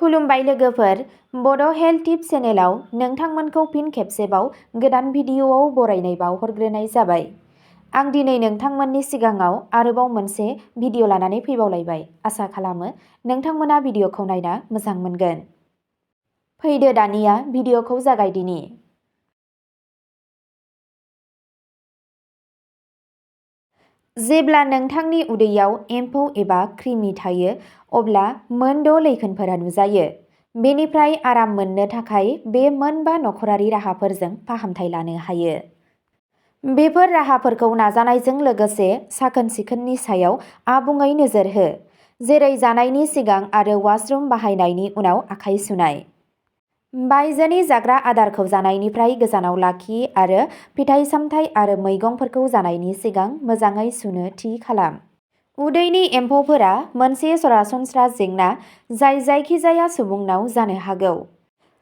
खुलुमबाय लोगोफोर, बड' हेल्थ टिप्स चेनेलाव नोंथांमोनखौ फिन खेबसेबाव गोदान भिडिअ'आव बरायनाय बावहरग्रोनाय जाबाय। आं दिनै नोंथांमोननि सिगाङाव आरोबाव मोनसे भिडिअ' लानानै फैबावलायबाय। आसा खालामो नोंथांमोना भिडिअ'खौ नायना मोजां मोनगोन। फैदो दानिया भिडिअ'खौ जागायदिनि। जेब्ला नोंथांनि उदैयाव एम्फौ एबा कृमि थायो, अब्ला मोन 6 लैखोनफोरा नुजायो। बेनिफ्राय आराम मोननो थाखाय बे मोनबा नखरारि राहाफोरजों फाहामथाय लानो हायो। बेफोर राहाफोरखौ नाजानायजों लोगोसे साखोन-सिखोननि सायाव आबुङै नोजोर हो, जेरै जानायनि सिगां आरो वाशरुम बाहायनायनि उनाव आखाइ सुनाय। बायजोनि जाग्रा आदारखौ जानायनिफ्राय गोजानाव लाखि आरो फिथाइ-सामथाइ आरो मैगंफोरखौ जानायनि सिगां मोजाङै सुनो थि खालाम। उदैनि एम्फौफोरा मोनसे सरासनस्रा जेंना जाय जायखिजाया सुबुंनाव जानो हागौ।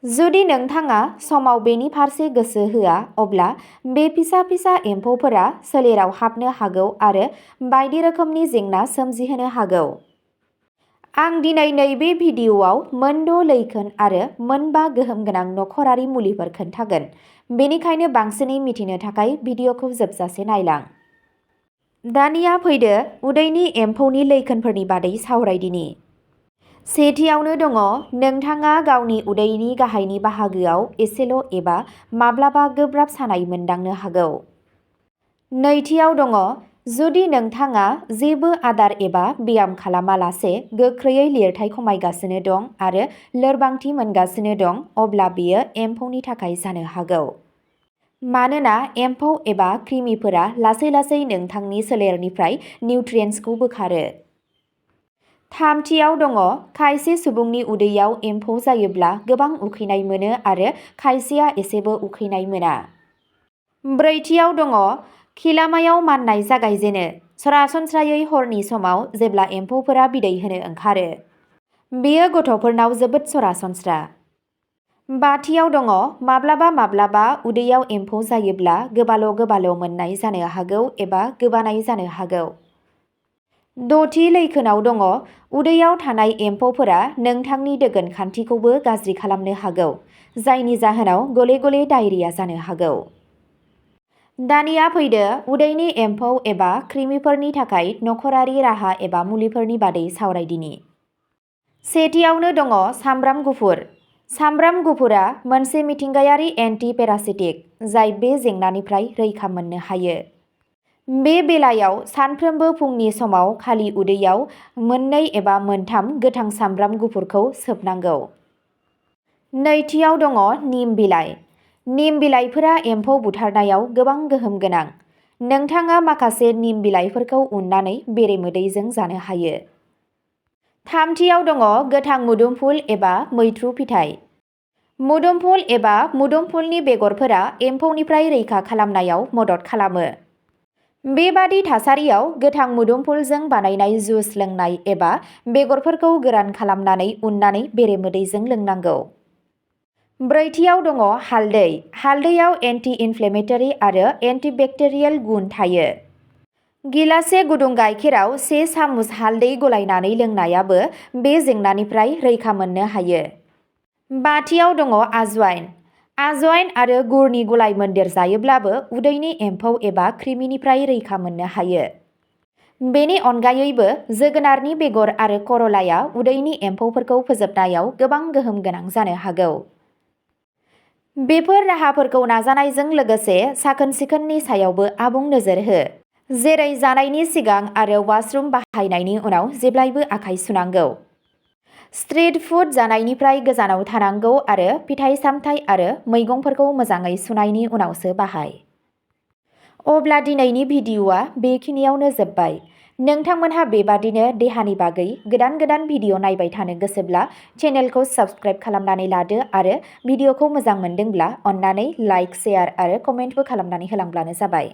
जुदि नोंथाङा समाव बेनि फारसे गोसो होआ, अब्ला बे फिसा-फिसा एम्फौफोरा सोलेराव हाबनो हागौ आरो बायदि रोखोमनि जेंना सोमजिहोनो हागौ। आं दिनै नैबे भिडिअ'आव मोन 6 लैखोन आरो मोनबा गोहोम गोनां नखरारि मुलिफोर खोन्थागोन, बेनिखायनो बांसिनै मिथिनो थाखाय भिडिअ'खौ जोबजासे नायलां। दानिया फैदो उदैनि एम्फौनि लैखोनफोरनि बादै सावरायदिनि। सेथियावनो दङ नोंथाङा गावनि उदैनि गाहायनि बाहागोआव एसेल' एबा माब्लाबा गोब्राब सानाय मोनदांनो हागौ। नैथियाव दङ जुदि नोंथाङा जेबो आदार एबा ब्याम खालामालासे गोख्रैयै लिरथाय खमायगासिनो दं आरो लोरबांथि मोनगासिनो दं, अब्ला बेयो एम्फौनि थाखाय जानो हागौ। मानोना एम्फौ एबा कृमिफोरा लासै-लासै नोंथांनि सोलेरनिफ्राय निउट्रियेन्ट्सखौ बोखारो। थामथियाव दङ खायसे सुबुंनि उदैयाव एम्फौ जायोब्ला गोबां उखैनाय मोनो आरो खायसेया एसेबो उखैनाय मोना। ब्रैथियाव दङ खिलामायाव माननाय जागायजेनो, सरासनस्रायै हरनि समाव जेब्ला एम्फौफोरा बिदै होनो ओंखारो। बेयो गथ'फोरनाव जोबोद सरासनस्रा। बाथियाव दङ माब्लाबा-माब्लाबा उदैयाव एम्फौ जायोब्ला गोबाल' मोननाय जानो हागौ एबा गोबानाय जानो हागौ। द'थि लैखोनआव दङ उदैयाव थानाय एम्फौफोरा नोंथांनि दोगोन खान्थिखौबो गाज्रि खालामनो हागौ, जायनि जाहोनाव गले-गले डायेरिया जानो हागौ। दानिया फैदो उदैनि एम्फौ एबा कृमिफोरनि थाखाय नखरारि राहा एबा मुलिफोरनि बादै सावरायदिनि। सेथियावनो दङ सामब्राम गुफुर। सामब्राम गुफुरआ मोनसे मिथिंगायारि एन्टि-पेरासिटिक जाय बे जेंनानिफ्राय रैखा मोननो हायो। बे बेलायाव सानफ्रोमबो फुंनि समाव खालि उदैयाव 2 एबा 3 गोथां सामब्राम गुफुरखौ सोबनांगौ। नैथियाव दङ निम बिलाइ। निम बिलाइफोरा एम्फौ बुथारनायाव गोबां गोहोम गोनां। नोंथाङा माखासे निम बिलाइफोरखौ उननानै बेरेमोदैजों जानो हायो। थामथियाव दङ गोथां मुदुमफुल एबा मैथ्रु फिथाइ। मुदुमफुल एबा मुदुमफुलनि बेगरफोरा एम्फौनिफ्राय रैखा खालामनायाव मदद खालामो। बेबादि थासारियाव गोथां मुदुमफुलजों बानायनाय जुस लोंनाय एबा बेगरफोरखौ गोरान खालामनानै उननानै बेरेमोदैजों लोंनांगौ। ब्रैथियाव दङ हालदै। हालदैयाव एन्टि-इनफ्लेमेटरि आरो एन्टिबेक्टेरियेल गुन थायो। गिलाससे गुदुं गाइखेराव 1 सामुस हालदै गलायनानै लोंनायाबो बे जेंनानिफ्राय रैखा मोननो हायो। बाथियाव दङ आजवाइन। आजवाइन आरो गुरनि गलाय-मोनदेर जायोब्लाबो उदैनि एम्फौ एबा कृमिनिफ्राय रैखा मोननो हायो। बेनि अनगायैबो जोगोनारनि बेगर आरो खर'लाया उदैनि एम्फौफोरखौ फोजोबनायाव गोबां गोहोम गोनां जानो हागौ। बेफोर राहाफोरखौ नाजानायजों लोगोसे साखोन-सिखोननि सायावबो आबुं नोजोर हो, जेरै जानायनि सिगां आरो वाशरुम बाहायनायनि उनाव जेब्लाबो आखाइ सुनांगौ। स्ट्रिट फुड जानायनिफ्राय गोजानाव थानांगौ आरो फिथाइ-सामथाइ आरो मैगंफोरखौ मोजाङै सुनायनि उनावसो बाहाय। अब्ला दिनैनि भिडिअ'आ बेखिनियावनो जोबबाय। नोंथांमोनहा बेबादिनो देहानि बागै गोदान भिडिअ' नायबाय थानो गोसोब्ला चेनेलखौ साबस्क्राइब खालामनानै लादो आरो भिडिअ'खौ मोजां मोनदोंब्ला अन्नानै लाइक, शेयार आरो कमेन्टबो खालामनानै होलांब्लानो जाबाय।